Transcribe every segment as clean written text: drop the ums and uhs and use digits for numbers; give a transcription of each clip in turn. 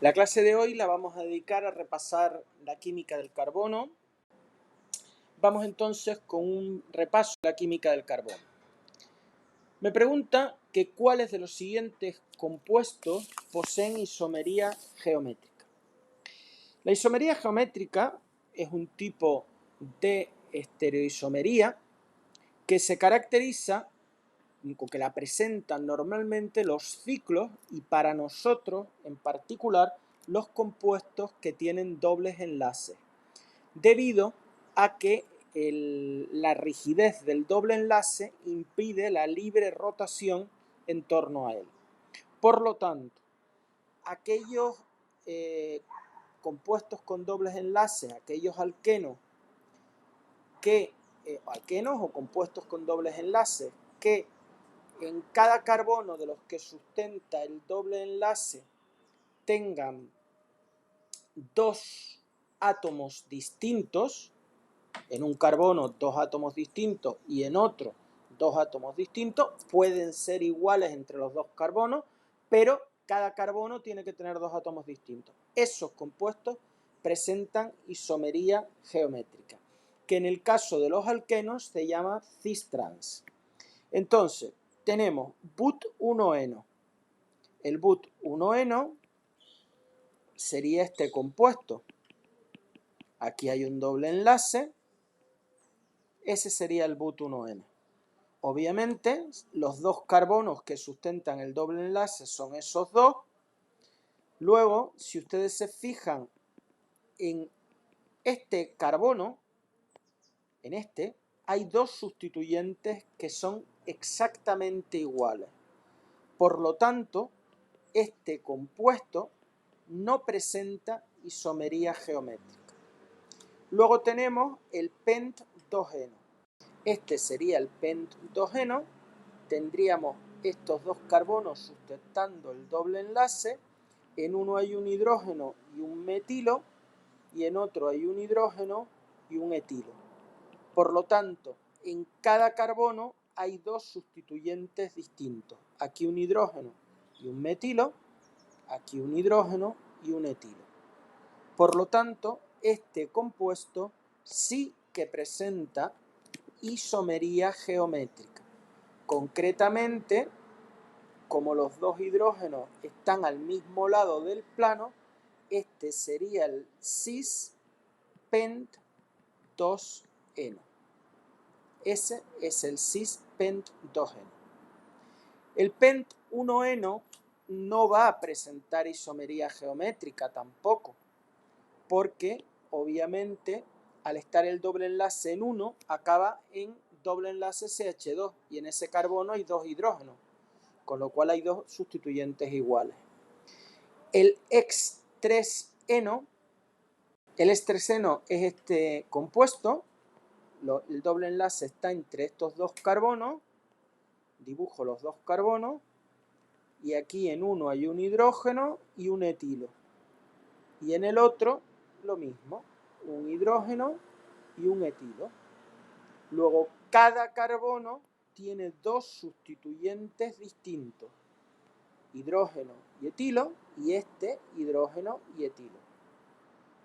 La clase de hoy la vamos a dedicar a repasar la química del carbono. Vamos entonces con un repaso de la química del carbono. Me pregunta que cuáles de los siguientes compuestos poseen isomería geométrica. La isomería geométrica es un tipo de estereoisomería que se caracteriza con que la presentan normalmente los ciclos y para nosotros en particular los compuestos que tienen dobles enlaces, debido a que la rigidez del doble enlace impide la libre rotación en torno a él. Por lo tanto, aquellos compuestos con dobles enlaces, aquellos alquenos o compuestos con dobles enlaces que en cada carbono de los que sustenta el doble enlace tengan dos átomos distintos, en un carbono dos átomos distintos y en otro dos átomos distintos, pueden ser iguales entre los dos carbonos, pero cada carbono tiene que tener dos átomos distintos. Esos compuestos presentan isomería geométrica, que en el caso de los alquenos se llama cis-trans. Entonces, tenemos but1eno. El but1eno sería este compuesto. Aquí hay un doble enlace. Ese sería el but1eno. Obviamente, los dos carbonos que sustentan el doble enlace son esos dos. Luego, si ustedes se fijan en este carbono, hay dos sustituyentes que son exactamente iguales. Por lo tanto, este compuesto no presenta isomería geométrica. Luego tenemos el pent2eno. Este sería el pent2eno. Tendríamos estos dos carbonos sustentando el doble enlace. En uno hay un hidrógeno y un metilo, y en otro hay un hidrógeno y un etilo. Por lo tanto, en cada carbono hay dos sustituyentes distintos. Aquí un hidrógeno y un metilo, aquí un hidrógeno y un etilo. Por lo tanto, este compuesto sí que presenta isomería geométrica. Concretamente, como los dos hidrógenos están al mismo lado del plano, este sería el cis-pent2eno. Ese es el cis-pent2eno. El pent1eno no va a presentar isomería geométrica tampoco, porque obviamente al estar el doble enlace en 1 acaba en doble enlace CH2 y en ese carbono hay dos hidrógenos, con lo cual hay dos sustituyentes iguales. El ex3eno es este compuesto, el doble enlace está entre estos dos carbonos, dibujo los dos carbonos, y aquí en uno hay un hidrógeno y un etilo. Y en el otro lo mismo, un hidrógeno y un etilo. Luego, cada carbono tiene dos sustituyentes distintos, hidrógeno y etilo, y este hidrógeno y etilo.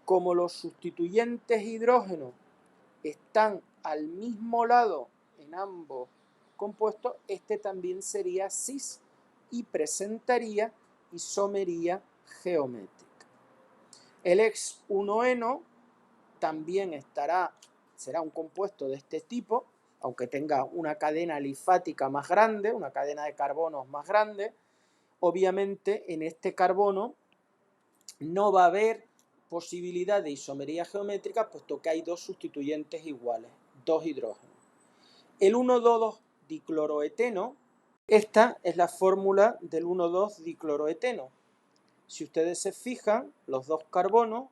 Como los sustituyentes hidrógeno están al mismo lado en ambos compuestos, este también sería cis y presentaría isomería geométrica. El ex1eno también será un compuesto de este tipo, aunque tenga una cadena alifática más grande, una cadena de carbonos más grande. Obviamente en este carbono no va a haber posibilidad de isomería geométrica, puesto que hay dos sustituyentes iguales, dos hidrógenos. El 1,2-dicloroeteno, esta es la fórmula del 1,2-dicloroeteno. Si ustedes se fijan, los dos carbonos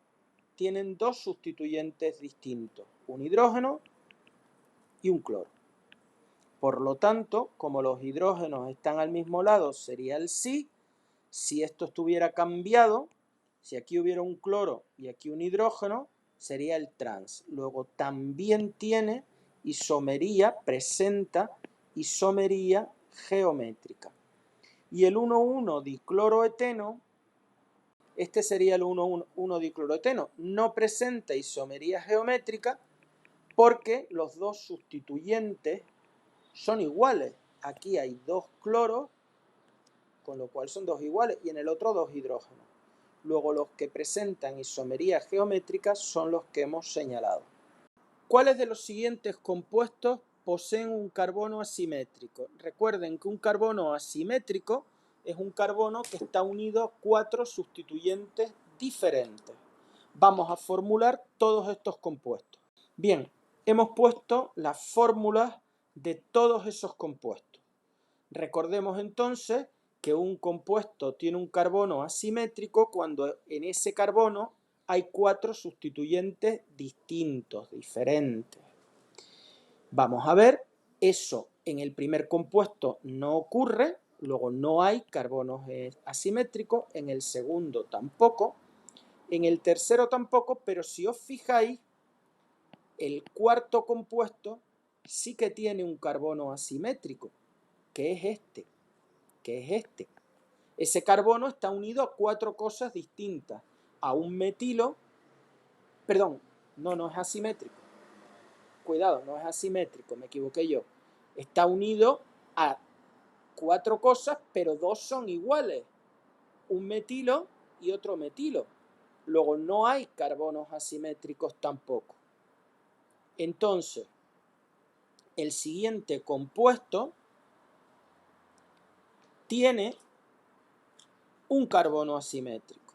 tienen dos sustituyentes distintos, un hidrógeno y un cloro. Por lo tanto, como los hidrógenos están al mismo lado, sería el cis. Si esto estuviera cambiado, si aquí hubiera un cloro y aquí un hidrógeno, sería el trans. Luego también tiene isomería, presenta isomería geométrica. Y el 1,1-dicloroeteno Este sería el 1,1-dicloroeteno. No presenta isomería geométrica porque los dos sustituyentes son iguales. Aquí hay 2 cloros, con lo cual son 2 iguales, y en el otro 2 hidrógenos. Luego los que presentan isomería geométrica son los que hemos señalado. ¿Cuáles de los siguientes compuestos poseen un carbono asimétrico? Recuerden que un carbono asimétrico es un carbono que está unido a 4 sustituyentes diferentes. Vamos a formular todos estos compuestos. Bien, hemos puesto las fórmulas de todos esos compuestos. Recordemos entonces que un compuesto tiene un carbono asimétrico cuando en ese carbono hay 4 sustituyentes distintos, diferentes. Vamos a ver, eso en el primer compuesto no ocurre, luego no hay carbonos asimétricos, en el segundo tampoco, en el tercero tampoco, pero si os fijáis, el cuarto compuesto sí que tiene un carbono asimétrico, que es este. Ese carbono está unido a 4 cosas distintas, a un metilo, perdón, no es asimétrico, cuidado, no es asimétrico, me equivoqué yo, está unido a 4 cosas, pero 2 son iguales, un metilo y otro metilo, luego no hay carbonos asimétricos tampoco. Entonces, el siguiente compuesto tiene un carbono asimétrico.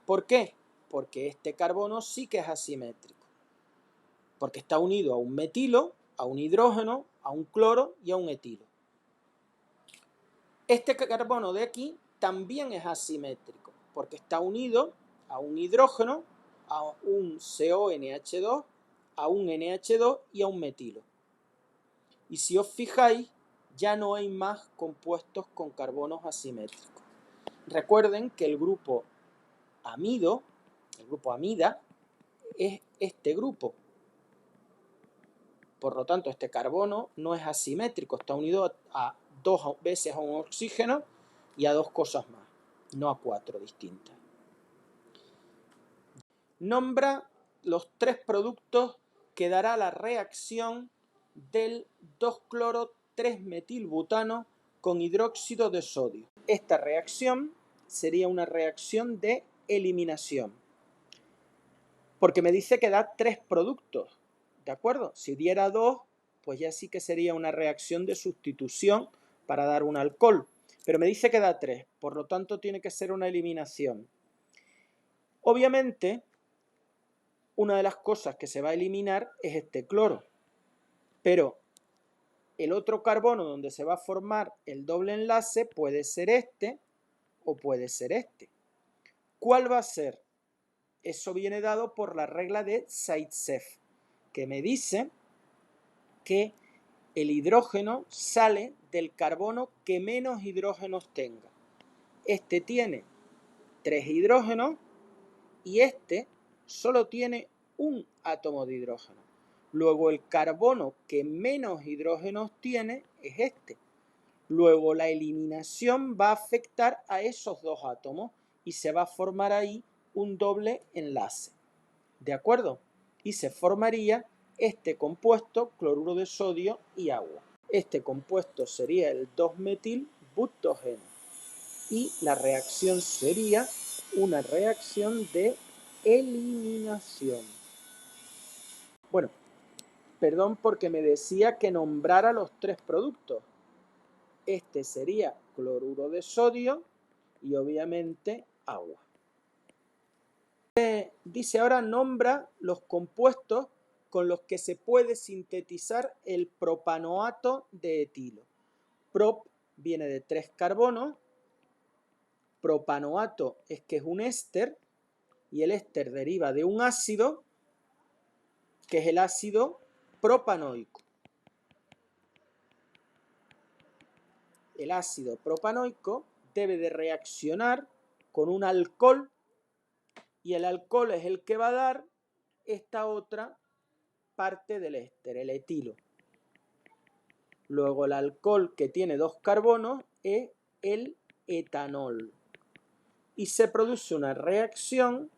¿Por qué? Porque este carbono sí que es asimétrico. Porque está unido a un metilo, a un hidrógeno, a un cloro y a un etilo. Este carbono de aquí también es asimétrico, porque está unido a un hidrógeno, a un CONH2, a un NH2 y a un metilo. Y si os fijáis, ya no hay más compuestos con carbonos asimétricos. Recuerden que el grupo amido, el grupo amida, es este grupo. Por lo tanto, este carbono no es asimétrico, está unido a 2 veces a un oxígeno y a 2 cosas más, no a 4 distintas. Nombra los 3 productos que dará la reacción del 2-cloro-3-metilbutano con hidróxido de sodio. Esta reacción sería una reacción de eliminación, porque me dice que da 3 productos, ¿de acuerdo? Si diera 2, pues ya sí que sería una reacción de sustitución para dar un alcohol, pero me dice que da 3, por lo tanto tiene que ser una eliminación. Obviamente, una de las cosas que se va a eliminar es este cloro, pero el otro carbono donde se va a formar el doble enlace puede ser este o puede ser este. ¿Cuál va a ser? Eso viene dado por la regla de Zaitsev, que me dice que el hidrógeno sale del carbono que menos hidrógenos tenga. Este tiene 3 hidrógenos y este solo tiene un átomo de hidrógeno. Luego el carbono que menos hidrógenos tiene es este. Luego la eliminación va a afectar a esos 2 átomos y se va a formar ahí un doble enlace. ¿De acuerdo? Y se formaría este compuesto, cloruro de sodio y agua. Este compuesto sería el 2-metilbutogeno. Y la reacción sería una reacción de eliminación. Bueno, perdón porque me decía que nombrara los 3 productos. Este sería cloruro de sodio y obviamente agua. Dice ahora nombra los compuestos con los que se puede sintetizar el propanoato de etilo. Prop viene de 3 carbonos, propanoato es que es un éster y el éster deriva de un ácido que es el ácido propanoico. El ácido propanoico debe de reaccionar con un alcohol y el alcohol es el que va a dar esta otra parte del éster, el etilo. Luego el alcohol que tiene 2 carbonos es el etanol. y se produce una reacción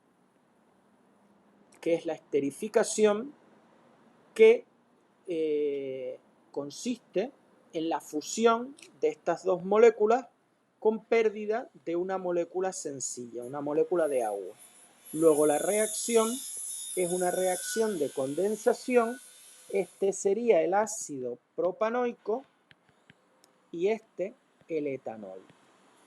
que es la esterificación, que consiste en la fusión de estas dos moléculas con pérdida de una molécula sencilla, una molécula de agua. Luego la reacción es una reacción de condensación. Este sería el ácido propanoico y este el etanol.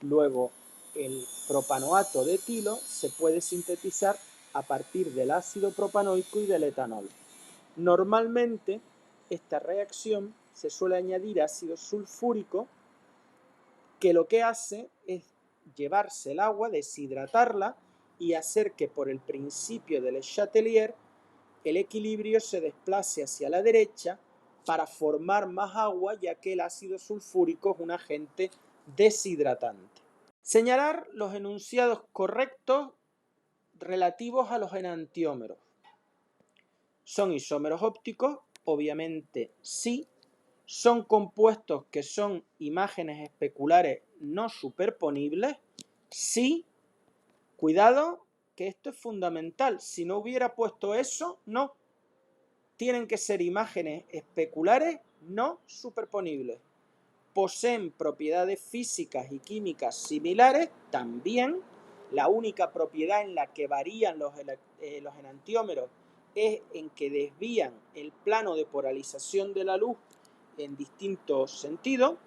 Luego el propanoato de etilo se puede sintetizar a partir del ácido propanoico y del etanol. Normalmente esta reacción se suele añadir ácido sulfúrico, que lo que hace es llevarse el agua, deshidratarla y hacer que por el principio de Le Chatelier el equilibrio se desplace hacia la derecha para formar más agua, ya que el ácido sulfúrico es un agente deshidratante. Señalar los enunciados correctos relativos a los enantiómeros. ¿Son isómeros ópticos? Obviamente sí. ¿Son compuestos que son imágenes especulares no superponibles? Sí. Cuidado, que esto es fundamental. Si no hubiera puesto eso, no. Tienen que ser imágenes especulares no superponibles. ¿Poseen propiedades físicas y químicas similares? También. La única propiedad en la que varían los enantiómeros es en que desvían el plano de polarización de la luz en distintos sentidos.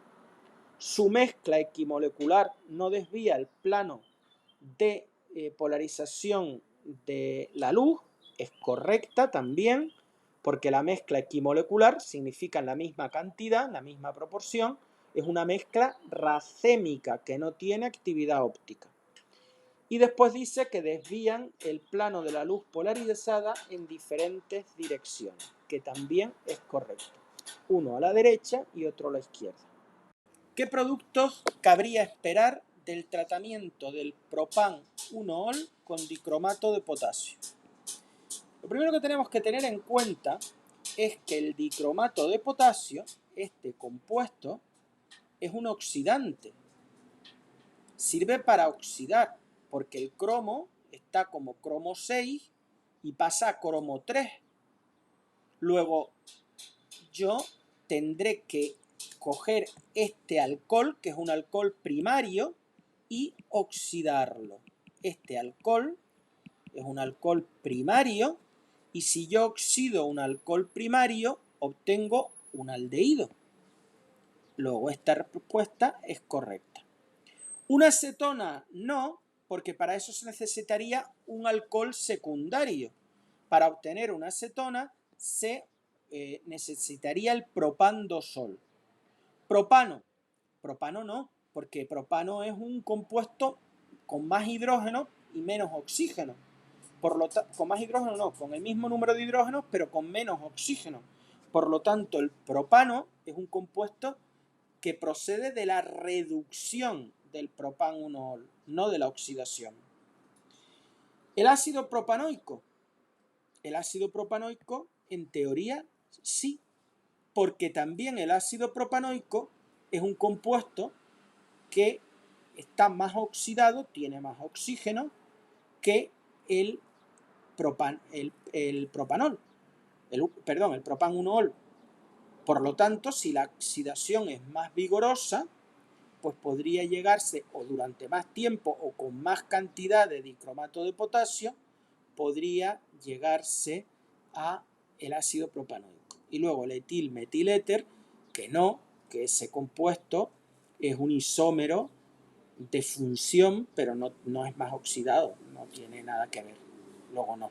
Su mezcla equimolecular no desvía el plano de polarización de la luz, es correcta también, porque la mezcla equimolecular significa la misma cantidad, la misma proporción, es una mezcla racémica que no tiene actividad óptica. Y después dice que desvían el plano de la luz polarizada en diferentes direcciones, que también es correcto. Uno a la derecha y otro a la izquierda. ¿Qué productos cabría esperar del tratamiento del propan 1-ol con dicromato de potasio? Lo primero que tenemos que tener en cuenta es que el dicromato de potasio, este compuesto, es un oxidante. Sirve para oxidar, porque el cromo está como cromo 6 y pasa a cromo 3. Luego yo tendré que coger este alcohol, que es un alcohol primario, y oxidarlo. Este alcohol es un alcohol primario, y si yo oxido un alcohol primario, obtengo un aldehído. Luego esta respuesta es correcta. Una acetona no, porque para eso se necesitaría un alcohol secundario. Para obtener una acetona se necesitaría el propan-2-ol. Propano no, porque propano es un compuesto con más hidrógeno y menos oxígeno. Con más hidrógeno no, con el mismo número de hidrógenos, pero con menos oxígeno. Por lo tanto, el propano es un compuesto que procede de la reducción del propan 1-ol, no de la oxidación. El ácido propanoico. El ácido propanoico, en teoría, sí, porque también el ácido propanoico es un compuesto que está más oxidado, tiene más oxígeno que el propanol, el propan 1-ol. Por lo tanto, si la oxidación es más vigorosa, pues podría llegarse, o durante más tiempo o con más cantidad de dicromato de potasio, podría llegarse a el ácido propanoico. Y luego el etilmetiléter, que no, que ese compuesto es un isómero de función, pero no es más oxidado, no tiene nada que ver. Luego no.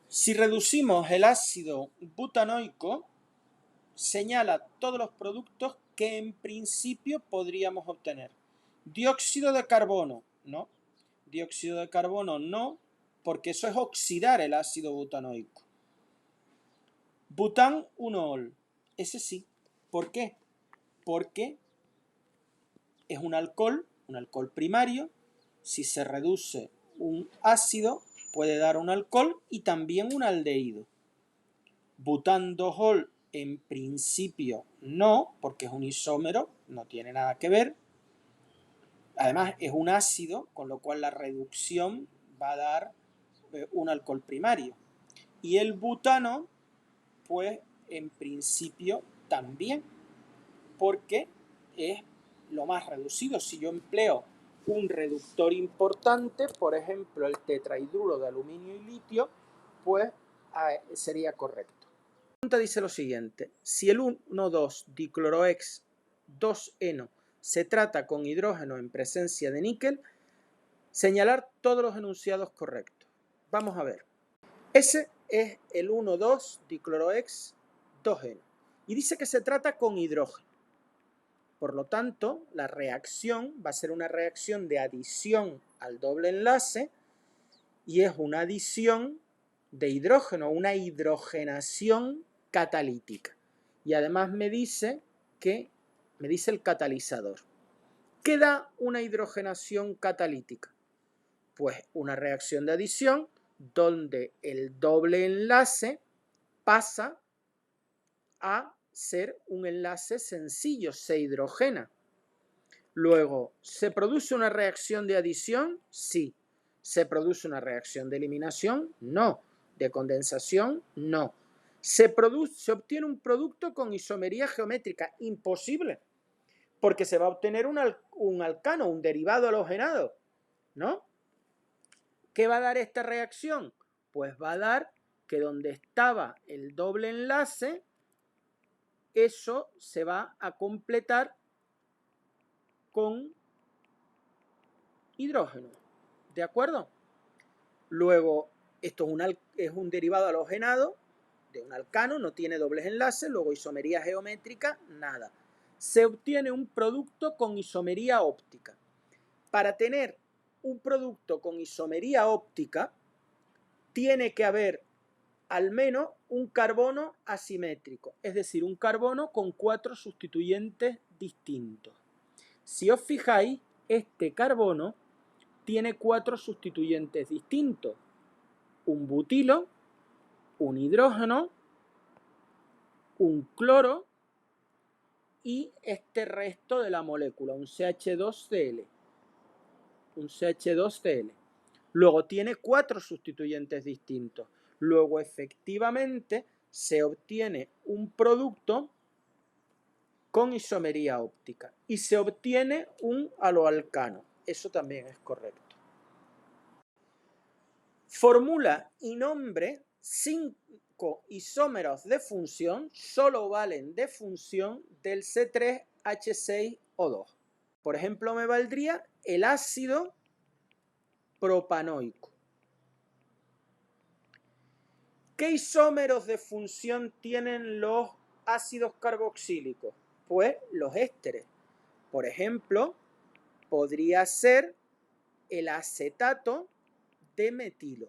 Si reducimos el ácido butanoico, señala todos los productos que en principio podríamos obtener. Dióxido de carbono, no. Dióxido de carbono no, porque eso es oxidar el ácido butanoico. Bután 1-ol, ese sí. ¿Por qué? Porque es un alcohol primario. Si se reduce un ácido, puede dar un alcohol y también un aldehído. Bután 2-ol, en principio no, porque es un isómero, no tiene nada que ver. Además es un ácido, con lo cual la reducción va a dar un alcohol primario. Y el butano, pues en principio también, porque es lo más reducido. Si yo empleo un reductor importante, por ejemplo el tetrahidruro de aluminio y litio, pues sería correcto. La pregunta dice lo siguiente: si el 1,2-dicloroex 2-eno se trata con hidrógeno en presencia de níquel, señalar todos los enunciados correctos. Vamos a ver. Ese es el 1,2-dicloroex 2-eno y dice que se trata con hidrógeno. Por lo tanto, la reacción va a ser una reacción de adición al doble enlace y es una adición de hidrógeno, una hidrogenación catalítica. Y además me dice el catalizador. ¿Qué da una hidrogenación catalítica? Pues una reacción de adición donde el doble enlace pasa a ser un enlace sencillo, se hidrogena. Luego, ¿se produce una reacción de adición? Sí. ¿Se produce una reacción de eliminación? No. ¿De condensación? No. ¿Se obtiene un producto con isomería geométrica? Imposible, porque se va a obtener un alcano, un derivado halogenado, ¿no? ¿Qué va a dar esta reacción? Pues va a dar que donde estaba el doble enlace, eso se va a completar con hidrógeno, ¿de acuerdo? Luego, esto es un derivado halogenado de un alcano, no tiene dobles enlaces, luego isomería geométrica, nada. Se obtiene un producto con isomería óptica. Para tener un producto con isomería óptica, tiene que haber al menos un carbono asimétrico, es decir, un carbono con 4 sustituyentes distintos. Si os fijáis, este carbono tiene 4 sustituyentes distintos: un butilo, un hidrógeno, un cloro y este resto de la molécula, un CH2Cl. Un CH2Cl. Luego tiene 4 sustituyentes distintos. Luego efectivamente se obtiene un producto con isomería óptica y se obtiene un haloalcano. Eso también es correcto. Fórmula y nombre 5 isómeros de función, solo valen de función del C3H6O2. Por ejemplo, me valdría el ácido propanoico. ¿Qué isómeros de función tienen los ácidos carboxílicos? Pues los ésteres. Por ejemplo, podría ser el acetato de metilo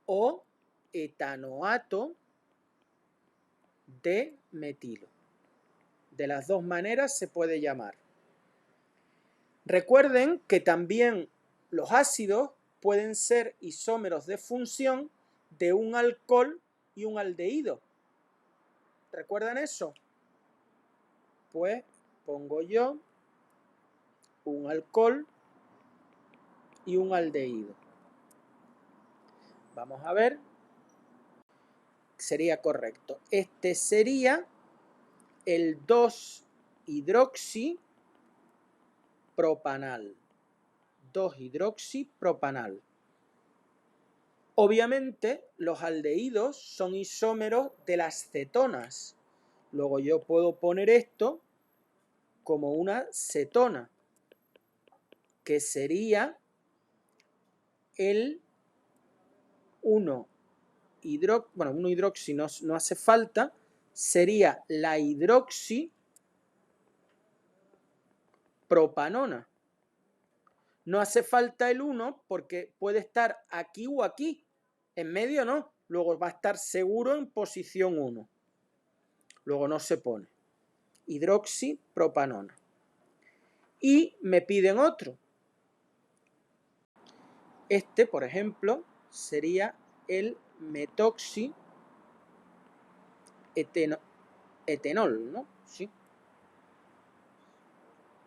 o etanoato de metilo. De las dos maneras se puede llamar. Recuerden que también los ácidos pueden ser isómeros de función de un alcohol y un aldehído. ¿Recuerdan eso? Pues pongo yo un alcohol y un aldehído. Vamos a ver. Sería correcto. Este sería el 2-hidroxipropanal. 2-hidroxipropanal. Obviamente, los aldehídos son isómeros de las cetonas. Luego yo puedo poner esto como una cetona, que sería el 1-hidroxi no hace falta, sería la hidroxipropanona. No hace falta el 1 porque puede estar aquí o aquí. En medio no. Luego va a estar seguro en posición 1. Luego no se pone. Hidroxipropanona. Y me piden otro. Este, por ejemplo, sería el metoxietenol, ¿no? Sí.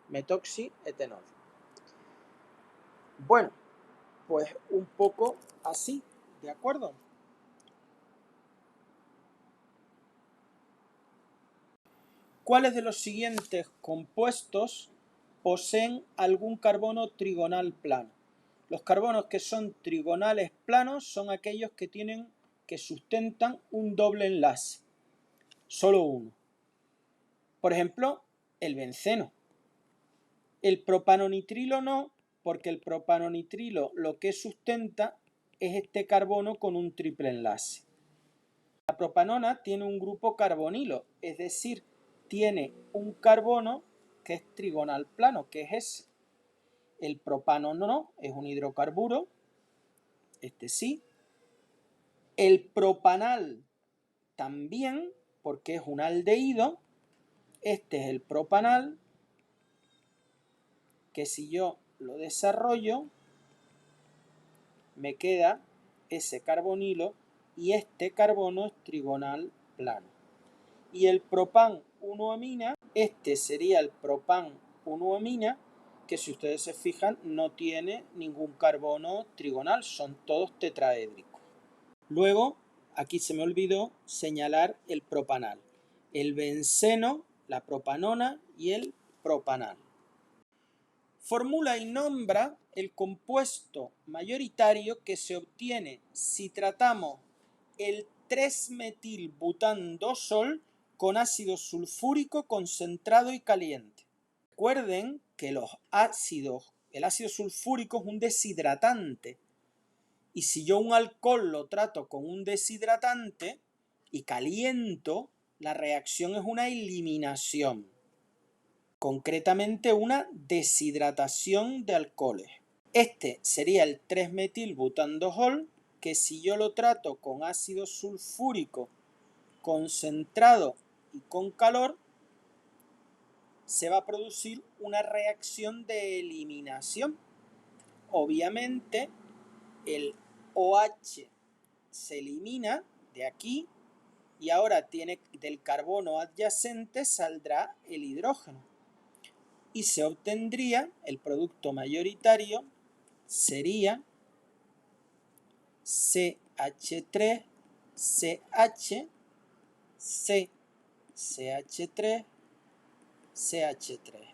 metoxietanol. Bueno, pues un poco así, ¿de acuerdo? ¿Cuáles de los siguientes compuestos poseen algún carbono trigonal plano? Los carbonos que son trigonales planos son aquellos que sustentan un doble enlace, solo uno. Por ejemplo, el benceno. El propanonitrilo no, porque el propanonitrilo lo que sustenta es este carbono con un triple enlace. La propanona tiene un grupo carbonilo, es decir, tiene un carbono que es trigonal plano, que es ese. El propano no, es un hidrocarburo, este sí. El propanal también, porque es un aldehído, este es el propanal, que si yo lo desarrollo, me queda ese carbonilo y este carbono es trigonal plano. Y el propan 1-amina, este sería el propan 1-amina, que si ustedes se fijan no tiene ningún carbono trigonal, son todos tetraédricos. Luego, aquí se me olvidó señalar el propanal, el benceno, la propanona y el propanal. Formula y nombra el compuesto mayoritario que se obtiene si tratamos el 3-metilbutandosol con ácido sulfúrico concentrado y caliente. Recuerden que el ácido sulfúrico es un deshidratante. Y si yo un alcohol lo trato con un deshidratante y caliento, la reacción es una eliminación. Concretamente una deshidratación de alcoholes. Este sería el 3-metilbutandosol, que si yo lo trato con ácido sulfúrico concentrado y con calor, se va a producir una reacción de eliminación. Obviamente, el OH se elimina de aquí y ahora del carbono adyacente saldrá el hidrógeno. Y se obtendría, el producto mayoritario sería CH3, CH, C, CH3, CH3,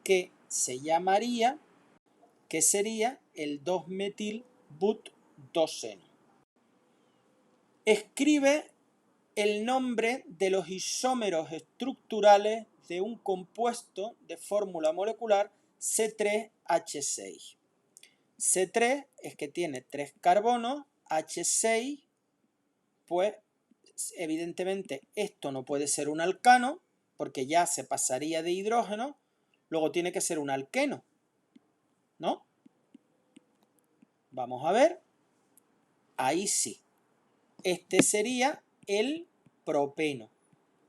que se llamaría, que sería el 2-metilbutdoseno. Escribe el nombre de los isómeros estructurales de un compuesto de fórmula molecular C3H6. C3 es que tiene 3 carbonos, H6, pues evidentemente esto no puede ser un alcano, porque ya se pasaría de hidrógeno, luego tiene que ser un alqueno, ¿no? Vamos a ver, ahí sí. Este sería el propeno,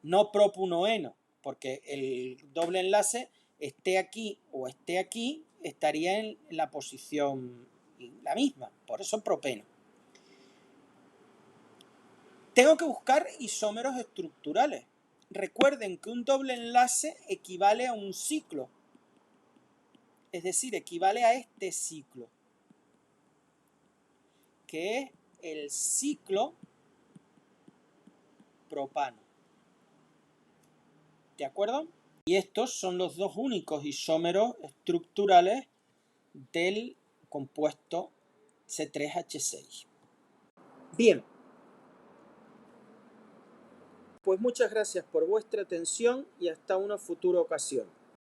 no propunoeno, porque el doble enlace esté aquí o esté aquí, estaría en la posición la misma, por eso propeno. Tengo que buscar isómeros estructurales. Recuerden que un doble enlace equivale a un ciclo, es decir, equivale a este ciclo, que es el ciclo propano. ¿De acuerdo? Y estos son los dos únicos isómeros estructurales del compuesto C3H6. Bien, pues muchas gracias por vuestra atención y hasta una futura ocasión.